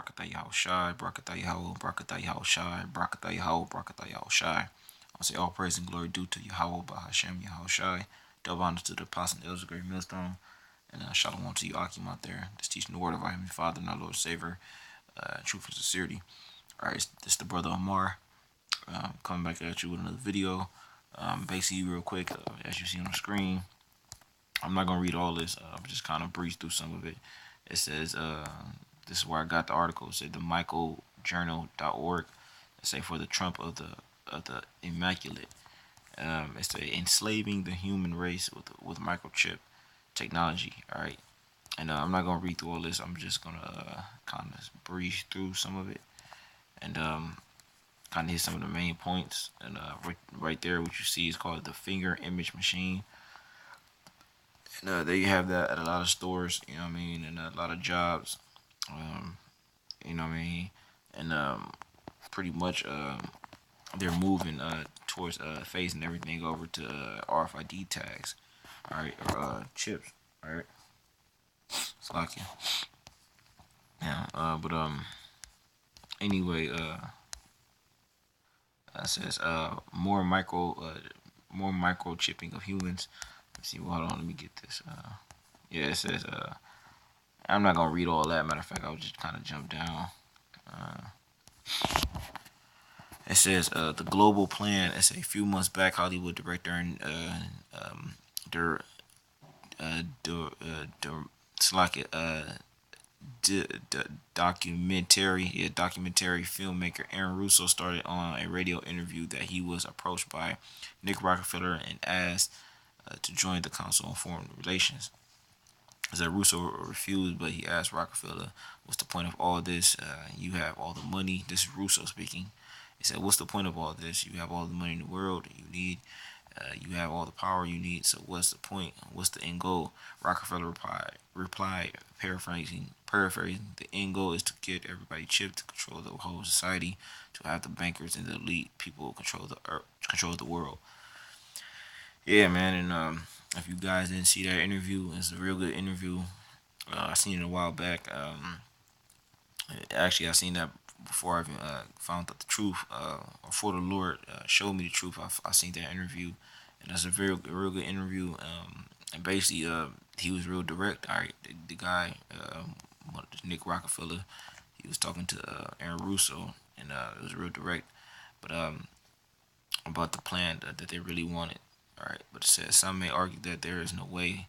Barakatah Yahushai, Barakatah Yahweh, Barakatah Yahushai, Barakatah Yahweh, Barakatah Yahushai. I'll say all praise and glory due to Yahweh, Bahashem, Yahushai. Double honor to the apostle and elders of Great Millstone. And shalom to you, Akim, out there. Just teaching the word of our Heavenly Father and our Lord Savior, truth and sincerity. All right, this is the brother Amar coming back at you with another video. Basically, real quick, as you see on the screen, I'm not going to read all this. I'm just kind of breeze through some of it. It says, this is where I got the article. It said the michaeljournal.org. It say for the Trump of the Immaculate. It's a enslaving the human race with microchip technology. All right, and I'm not gonna read through all this. I'm just gonna kind of breeze through some of it and kind of hit some of the main points. And right there, what you see is called the finger image machine. And there you have that at a lot of stores. You know what I mean, and a lot of jobs. Um, you know what I mean, and pretty much they're moving towards phasing everything over to RFID tags, all right, or chips, all right. It's like yeah, but anyway, it says more microchipping of humans. Let's see, well, hold on, let me get this. Yeah, it says I'm not gonna read all that. Matter of fact, I'll just kind of jump down. Uh, It says the global plan. It's a few months back. Hollywood director and der, it's like a documentary filmmaker Aaron Russo started on a radio interview that he was approached by Nick Rockefeller and asked to join the Council on Foreign Relations. As Russo refused, but he asked Rockefeller, "What's the point of all this? You have all the money." This is Russo speaking. He said, "What's the point of all this? You have all the money in the world you need. You have all the power you need. So what's the point? What's the end goal?" Rockefeller replied, paraphrasing, "The end goal is to get everybody chipped to control the whole society, to have the bankers and the elite people control the earth, control the world." Yeah, man, and if you guys didn't see that interview, it's a real good interview. I seen it a while back. Actually, I seen that before I even found out the truth. Or for the Lord showed me the truth. I seen that interview, and that's a real good interview. And basically, he was real direct. All right, the guy, Nick Rockefeller, he was talking to Aaron Russo, and it was real direct. But about the plan that they really wanted. All right, but it says some may argue that there is no way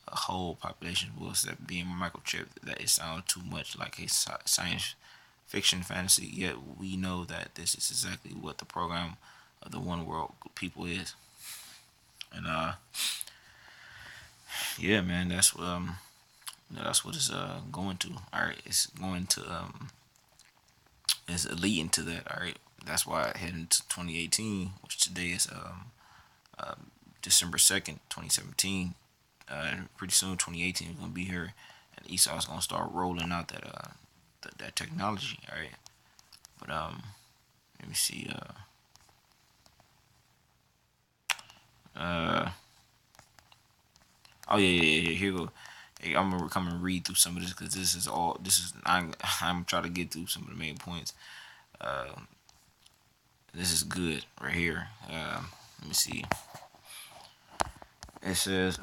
a whole population will accept being microchipped. That it sounds too much like a science fiction fantasy. Yet we know that this is exactly what the program of the one world people is. And yeah, man, that's what it's going to. All right, it's going to it's leading to that. All right, that's why heading to 2018, which today is uh, December 2nd, 2017. Pretty soon, 2018 is gonna be here, and Esau's gonna start rolling out that technology. All right, but let me see. Uh, oh yeah. Here you go. Hey, I'm gonna come and read through some of this because this is all. This is I'm trying to get through some of the main points. Uh, this is good right here. Let me see. It says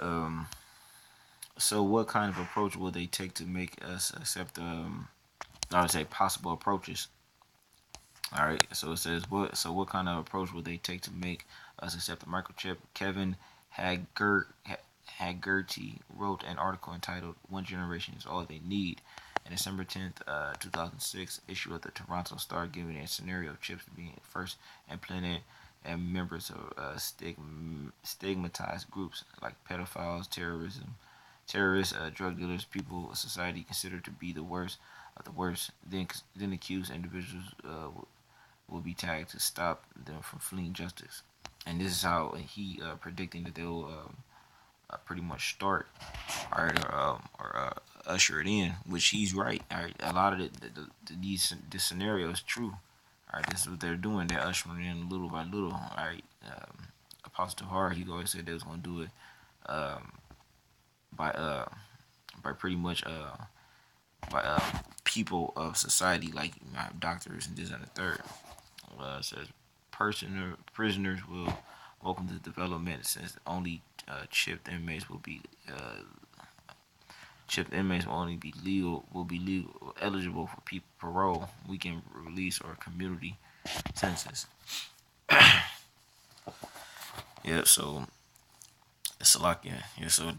so what kind of approach will they take to make us accept I would say possible approaches. All right. So it says what kind of approach would they take to make us accept the microchip? Kevin Haggerty wrote an article entitled "One Generation is All They Need" in December 10th, 2006 issue of the Toronto Star, giving a scenario of chips being first implanted and members of stigmatized groups like pedophiles, terrorists, drug dealers, people of society considered to be the worst of the worst. Then accused individuals will be tagged to stop them from fleeing justice. And this is how he predicting that they'll pretty much start or usher it in, which he's right. All right, a lot of this scenario is true. All right, this is what they're doing. They're ushering in little by little. All right, Apostle Har, he always said they was gonna do it um, by by pretty much by people of society, like you have doctors and this and the third. It says prisoners will welcome the development since only chipped inmates will be chipped inmates will only be legal eligible for people parole, weekend release, or community sentences. Yeah, so it's a lot. Yeah. So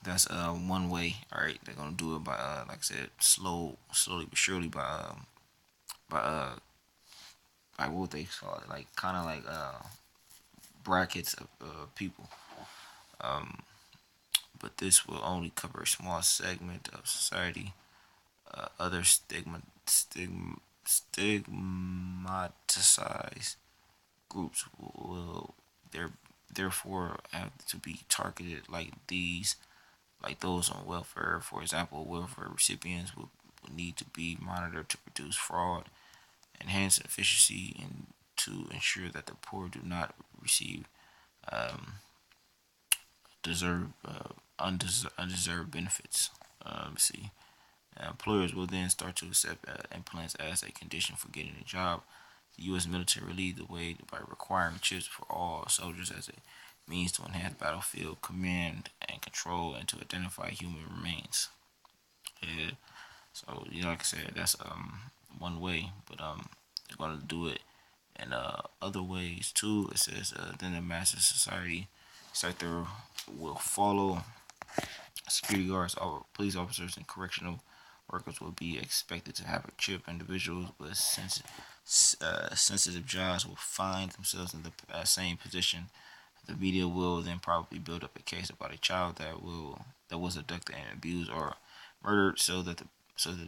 that's one way. All right, they're gonna do it by like I said, slowly but surely by by what they call it, like kind of like brackets of people. Um, but this will only cover a small segment of society. Other stigmatized groups will there therefore have to be targeted like those on welfare. For example, welfare recipients will need to be monitored to reduce fraud, enhance efficiency, and to ensure that the poor do not receive um, undeserved benefits. See, employers will then start to accept implants as a condition for getting a job. The U.S. military will lead the way by requiring chips for all soldiers as a means to enhance battlefield command and control and to identify human remains. Yeah. So, like I said, that's one way, but they're gonna do it in other ways too. It says then the massive society sector will follow. Security guards, police officers, and correctional workers will be expected to have a chip. Individuals with sensitive jobs will find themselves in the same position. The media will then probably build up a case about a child that was abducted and abused or murdered, so that the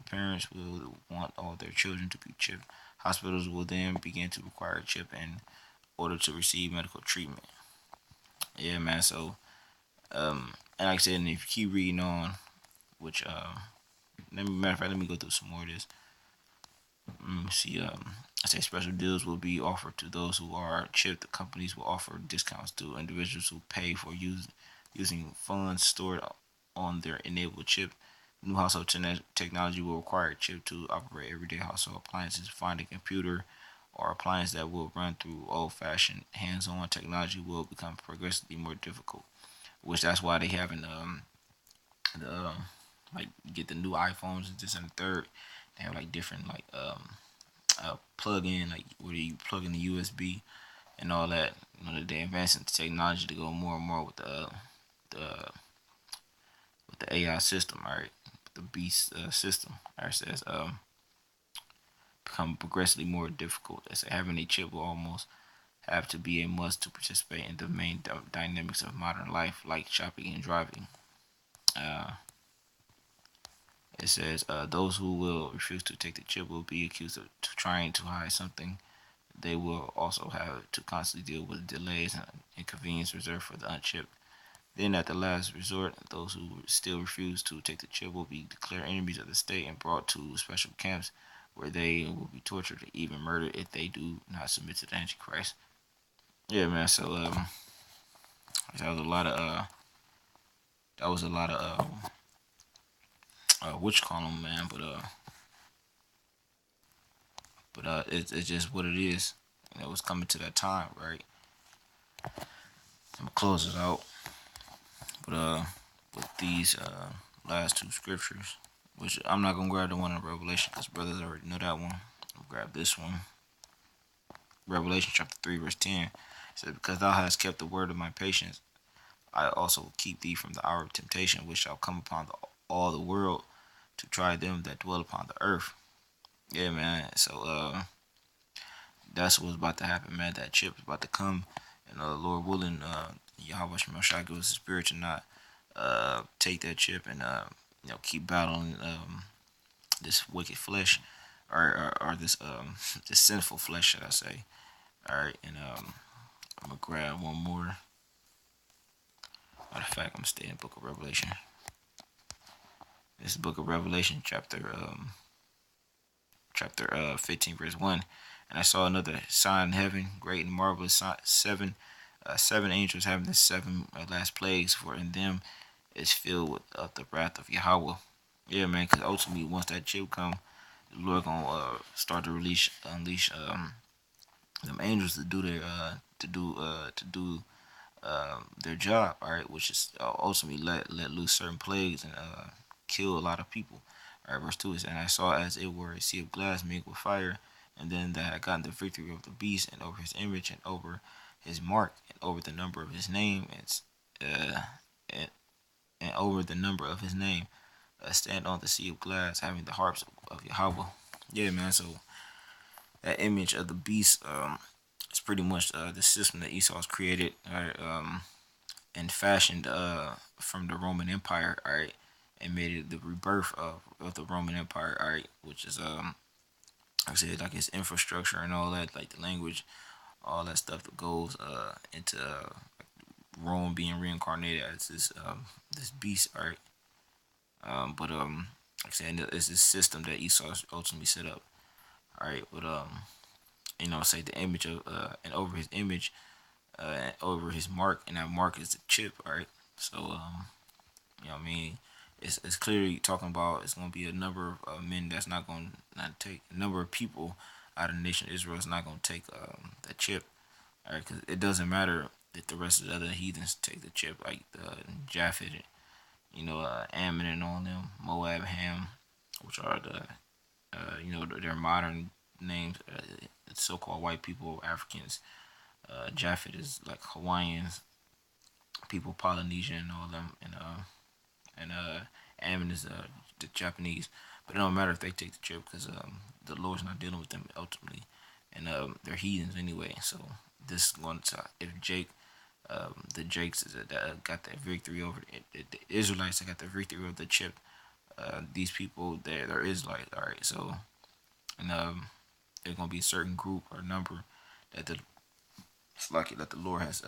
parents will want all their children to be chipped. Hospitals will then begin to require a chip in order to receive medical treatment. Yeah, man. So, and like I said, and if you keep reading on, which matter of fact, let me go through some more of this. See, I say special deals will be offered to those who are chipped. The companies will offer discounts to individuals who pay for using funds stored on their enabled chip. New household technology will require a chip to operate everyday household appliances. Find a computer or appliance that will run through old-fashioned hands-on technology will become progressively more difficult. Which that's why they having the like get the new iPhones and this and the third. They have like different like plug in like where you plug in the USB and all that. They advancing the technology to go more and more the with the AI system, all right, the beast system. All right, says become progressively more difficult. As having a chip will almost have to be a must to participate in the main dynamics of modern life, like shopping and driving. Uh, it says those who will refuse to take the chip will be accused of trying to hide something. They will also have to constantly deal with delays and inconvenience reserved for the unchipped. Then, at the last resort, those who still refuse to take the chip will be declared enemies of the state and brought to special camps where they will be tortured or even murdered if they do not submit to the Antichrist. Yeah, man. So, that was a lot of which call them, man. But it's just what it is. It was coming to that time, right? I'm gonna close it out. But with these last two scriptures, which I'm not gonna grab the one in Revelation because brothers already know that one. I'll grab this one. Revelation chapter 3 verse 10 says, "Because thou hast kept the word of my patience, I also will keep thee from the hour of temptation, which shall come upon all the world to try them that dwell upon the earth." Yeah, man. So that's what's about to happen, man. That chip is about to come, and Lord willing, Yahweh Shemel give us the spirit to not take that chip and keep battling this wicked flesh, or this this sinful flesh, should I say? All right, and I'm gonna grab one more. Matter of fact, I'm gonna stay in the Book of Revelation. This is Book of Revelation, chapter 15, verse 1. And I saw another sign in heaven, great and marvelous, seven angels having the seven last plagues, for in them is filled with the wrath of Yahweh. Yeah, man. Because ultimately, once that chip come, the Lord gonna start to unleash them angels to do their job. All right, which is ultimately let loose certain plagues and kill a lot of people. All right, verse 2 is, and I saw as it were a sea of glass mixed with fire, and then that had gotten the victory over the beast, and over his image, and over his mark, and over the number of his name, uh, and, and over the number of his name, stand on the sea of glass, having the harps of Yahweh. Yeah, man. So that image of the beast, is pretty much the system that Esau's created, right, and fashioned from the Roman Empire, all right, and made it the rebirth of the Roman Empire, all right, which is like I said, like its infrastructure and all that, like the language, all that stuff that goes into Rome being reincarnated as this beast, all right. But like I said, it's this system that Esau ultimately set up, all right. But say the image of and over his image, and over his mark, and that mark is the chip, all right. So what I mean, it's clearly talking about it's gonna be a number of men that's not gonna not take a number of people out of the nation of Israel is not gonna take that chip, all right, because it doesn't matter if the rest of the other heathens take the chip, like the Japheth, Ammon and all them, Moab, Ham, which are their modern names, so-called white people, Africans. Japheth is like Hawaiians, people Polynesian and all them, and Ammon is the Japanese. But it don't matter if they take the trip because the Lord's not dealing with them ultimately, and they're heathens anyway. So this one, if Jake, the Jakes that got that victory over the Israelites that got the victory over the chip. These people, they're Israelites, all right. So and there's gonna be a certain group or number that the it's lucky that the Lord has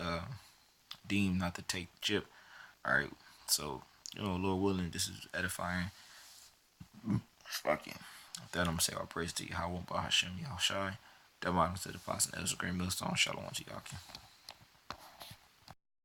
deemed not to take the chip. All right. So Lord willing, this is edifying. Fucking. With that, I'm gonna say all praise to Yahweh, Bahashem, Yahushai. That bottom to the Apostle, Ezra Green Millstone. Shalom to y'all.